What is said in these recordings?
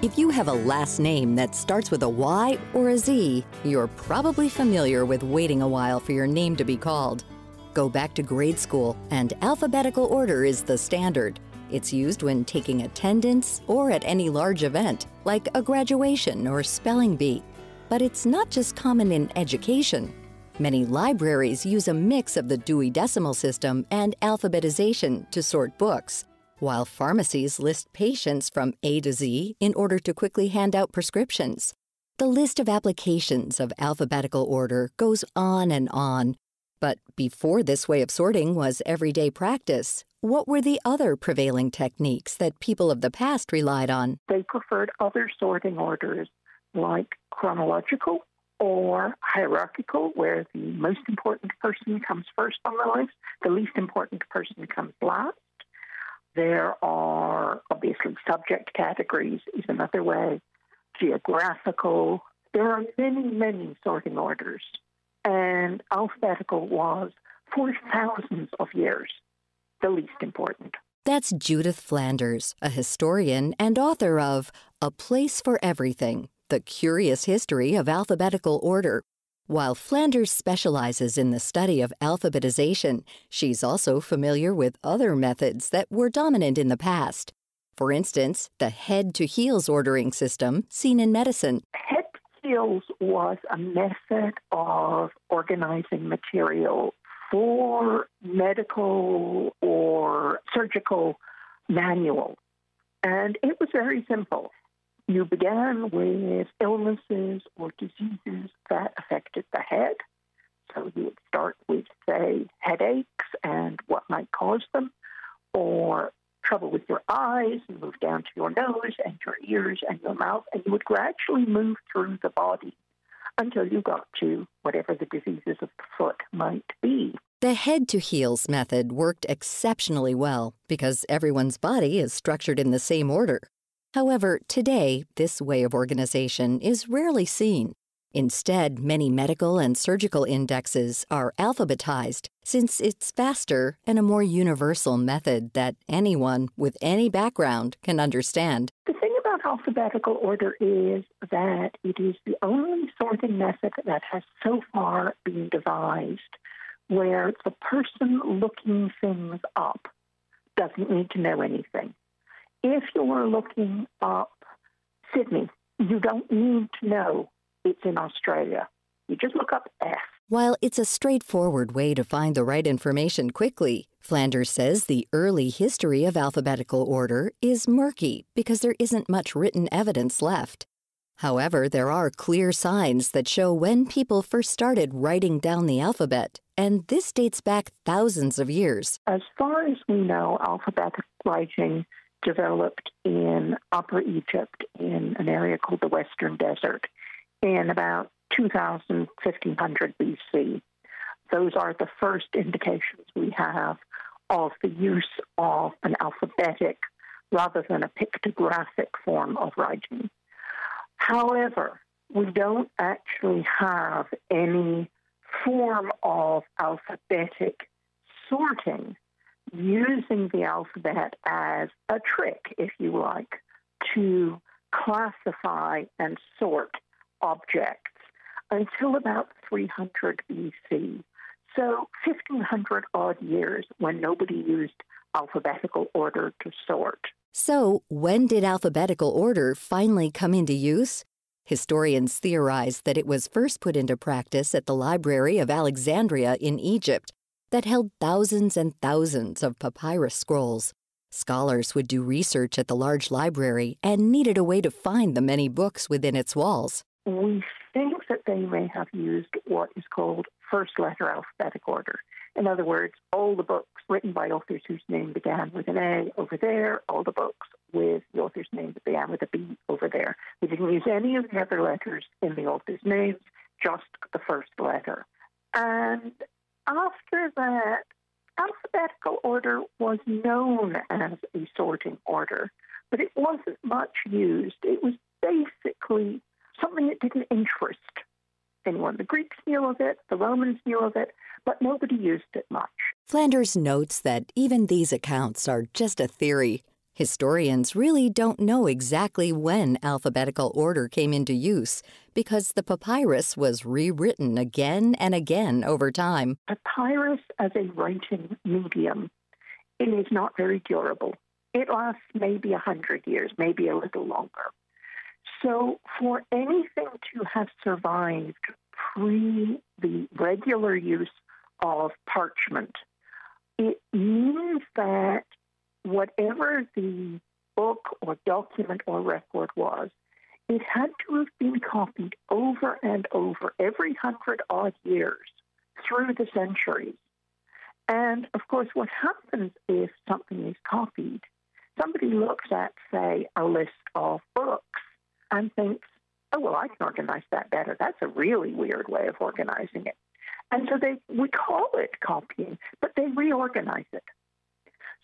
If you have a last name that starts with a Y or a Z, you're probably familiar with waiting a while for your name to be called. Go back to grade school, and alphabetical order is the standard. It's used when taking attendance or at any large event, like a graduation or spelling bee. But it's not just common in education. Many libraries use a mix of the Dewey Decimal System and alphabetization to sort books, while pharmacies list patients from A to Z in order to quickly hand out prescriptions. The list of applications of alphabetical order goes on and on. But before this way of sorting was everyday practice, what were the other prevailing techniques that people of the past relied on? They preferred other sorting orders like chronological or hierarchical, where the most important person comes first on the list, the least important person comes last. There are obviously subject categories is another way, geographical. There are many, many sorting orders. And alphabetical was, for thousands of years, the least important. That's Judith Flanders, a historian and author of A Place for Everything, The Curious History of Alphabetical Order. While Flanders specializes in the study of alphabetization, she's also familiar with other methods that were dominant in the past. For instance, the head-to-heels ordering system seen in medicine. Head-to-heels was a method of organizing material for medical or surgical manual. And it was very simple. You began with illnesses or diseases that affected the head. So you would start with, say, headaches and what might cause them, or trouble with your eyes, and move down to your nose and your ears and your mouth, and you would gradually move through the body until you got to whatever the diseases of the foot might be. The head-to-heels method worked exceptionally well because everyone's body is structured in the same order. However, today, this way of organization is rarely seen. Instead, many medical and surgical indexes are alphabetized since it's faster and a more universal method that anyone with any background can understand. The thing about alphabetical order is that it is the only sorting method that has so far been devised where the person looking things up doesn't need to know anything. If you're looking up Sydney, you don't need to know it's in Australia. You just look up F. While it's a straightforward way to find the right information quickly, Flanders says the early history of alphabetical order is murky because there isn't much written evidence left. However, there are clear signs that show when people first started writing down the alphabet, and this dates back thousands of years. As far as we know, alphabetic writing developed in Upper Egypt in an area called the Western Desert in about 2000, 1500 BC. Those are the first indications we have of the use of an alphabetic rather than a pictographic form of writing. However, we don't actually have any form of alphabetic sorting using the alphabet as a trick, if you like, to classify and sort objects until about 300 BC. So 1,500 odd years when nobody used alphabetical order to sort. So, when did alphabetical order finally come into use? Historians theorize that it was first put into practice at the Library of Alexandria in Egypt that held thousands and thousands of papyrus scrolls. Scholars would do research at the large library and needed a way to find the many books within its walls. We think that they may have used what is called first letter alphabetic order. In other words, all the books written by authors whose name began with an A over there, all the books with the author's name that began with a B over there. We didn't use any of the other letters in the author's names, just the first letter. And after that, alphabetical order was known as a sorting order, but it wasn't much used. It was basically something that didn't interest anyone. The Greeks knew of it, the Romans knew of it, but nobody used it much. Flanders notes that even these accounts are just a theory. Historians really don't know exactly when alphabetical order came into use because the papyrus was rewritten again and again over time. Papyrus as a writing medium is not very durable. It lasts maybe 100 years, maybe a little longer. So for anything to have survived pre the regular use of parchment, it means that whatever the book or document or record was, it had to have been copied over and over every 100-odd years through the centuries. And, of course, what happens if something is copied, somebody looks at, say, a list of books and thinks, oh, well, I can organize that better. That's a really weird way of organizing it. And so we call it copying, but they reorganize it.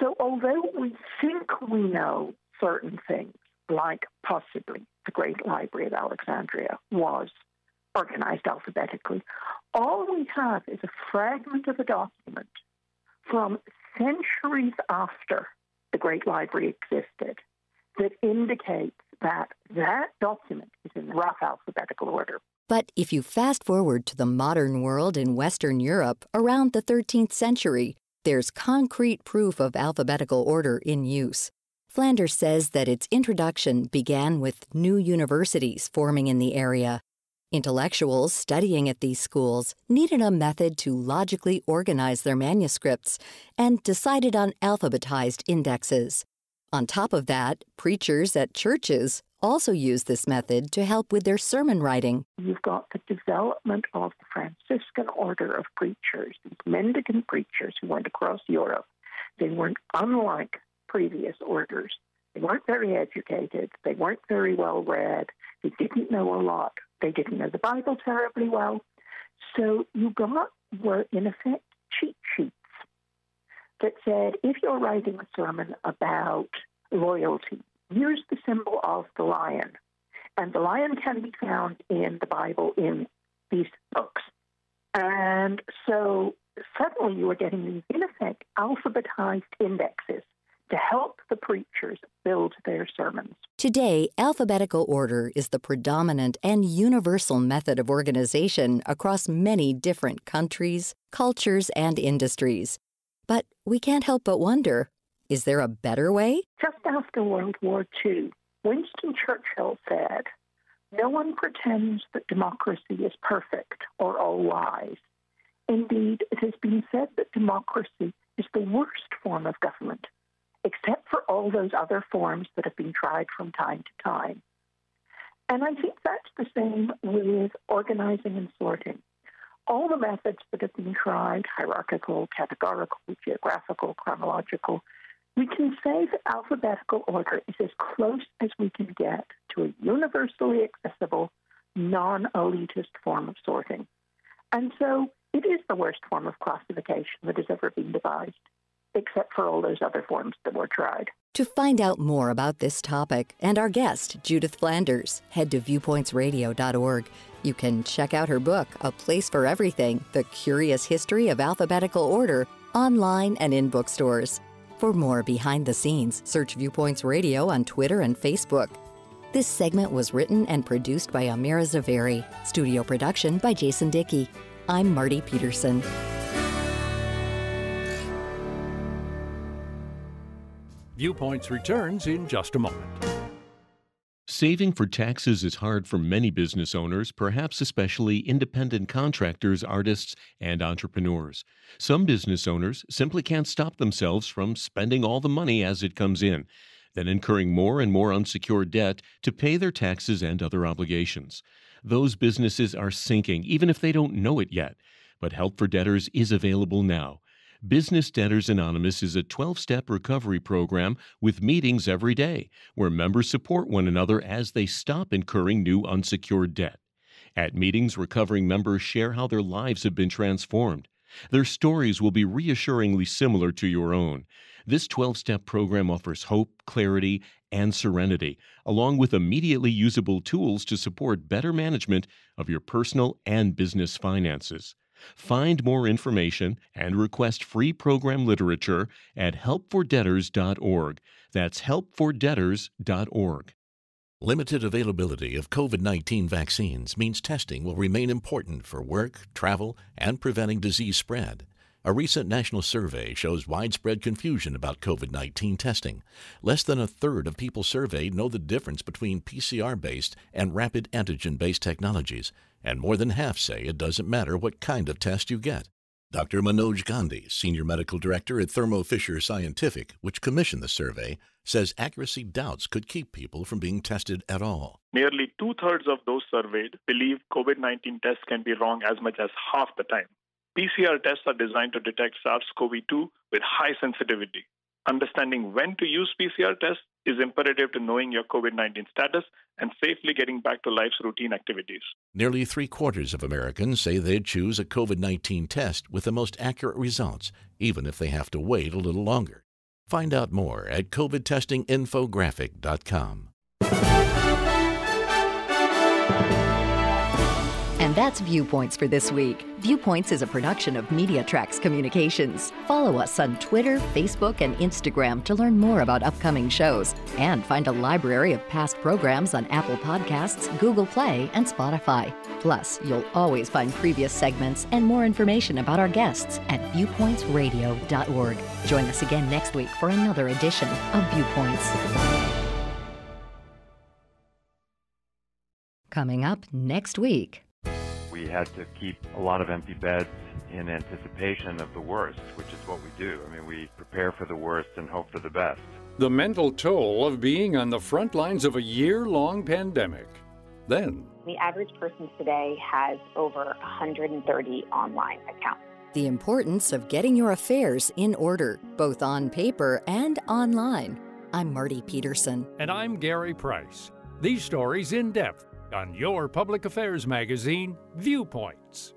So although we think we know certain things, like possibly the Great Library of Alexandria was organized alphabetically, all we have is a fragment of a document from centuries after the Great Library existed that indicates that that document is in rough alphabetical order. But if you fast forward to the modern world in Western Europe around the 13th century, there's concrete proof of alphabetical order in use. Flanders says that its introduction began with new universities forming in the area. Intellectuals studying at these schools needed a method to logically organize their manuscripts and decided on alphabetized indexes. On top of that, preachers at churches also use this method to help with their sermon writing. You've got the development of the Franciscan order of preachers, these mendicant preachers who went across Europe. They weren't unlike previous orders. They weren't very educated. They weren't very well read. They didn't know a lot. They didn't know the Bible terribly well. So you were in effect cheat sheets that said, if you're writing a sermon about loyalty, use the symbol of the lion. And the lion can be found in the Bible in these books. And so suddenly you were getting these, in effect, alphabetized indexes to help the preachers build their sermons. Today, alphabetical order is the predominant and universal method of organization across many different countries, cultures, and industries. But we can't help but wonder, is there a better way? Just after World War II, Winston Churchill said, "No one pretends that democracy is perfect or all wise. Indeed, it has been said that democracy is the worst form of government, except for all those other forms that have been tried from time to time." And I think that's the same with organizing and sorting. All the methods that have been tried, hierarchical, categorical, geographical, chronological, we can say that alphabetical order is as close as we can get to a universally accessible, non-elitist form of sorting. And so it is the worst form of classification that has ever been devised, except for all those other forms that were tried. To find out more about this topic and our guest, Judith Flanders, head to viewpointsradio.org. You can check out her book, A Place for Everything, The Curious History of Alphabetical Order, online and in bookstores. For more behind the scenes, search Viewpoints Radio on Twitter and Facebook. This segment was written and produced by Amira Zaveri. Studio production by Jason Dickey. I'm Marty Peterson. Viewpoints returns in just a moment. Saving for taxes is hard for many business owners, perhaps especially independent contractors, artists, and entrepreneurs. Some business owners simply can't stop themselves from spending all the money as it comes in, then incurring more and more unsecured debt to pay their taxes and other obligations. Those businesses are sinking, even if they don't know it yet. But help for debtors is available now. Business Debtors Anonymous is a 12-step recovery program with meetings every day where members support one another as they stop incurring new unsecured debt. At meetings, recovering members share how their lives have been transformed. Their stories will be reassuringly similar to your own. This 12-step program offers hope, clarity, and serenity, along with immediately usable tools to support better management of your personal and business finances. Find more information and request free program literature at helpfordebtors.org. That's helpfordebtors.org. Limited availability of COVID-19 vaccines means testing will remain important for work, travel, and preventing disease spread. A recent national survey shows widespread confusion about COVID-19 testing. Less than a third of people surveyed know the difference between PCR-based and rapid antigen-based technologies, and more than half say it doesn't matter what kind of test you get. Dr. Manoj Gandhi, Senior Medical Director at Thermo Fisher Scientific, which commissioned the survey, says accuracy doubts could keep people from being tested at all. Nearly two-thirds of those surveyed believe COVID-19 tests can be wrong as much as half the time. PCR tests are designed to detect SARS-CoV-2 with high sensitivity. Understanding when to use PCR tests is imperative to knowing your COVID-19 status and safely getting back to life's routine activities. Nearly three-quarters of Americans say they'd choose a COVID-19 test with the most accurate results, even if they have to wait a little longer. Find out more at covidtestinginfographic.com. And that's Viewpoints for this week. Viewpoints is a production of MediaTrax Communications. Follow us on Twitter, Facebook, and Instagram to learn more about upcoming shows. And find a library of past programs on Apple Podcasts, Google Play, and Spotify. Plus, you'll always find previous segments and more information about our guests at viewpointsradio.org. Join us again next week for another edition of Viewpoints. Coming up next week. We had to keep a lot of empty beds in anticipation of the worst, which is what we do. I mean, we prepare for the worst and hope for the best. The mental toll of being on the front lines of a year-long pandemic. Then, the average person today has over 130 online accounts. The importance of getting your affairs in order, both on paper and online. I'm Marty Peterson. And I'm Gary Price. These stories in depth on your public affairs magazine, Viewpoints.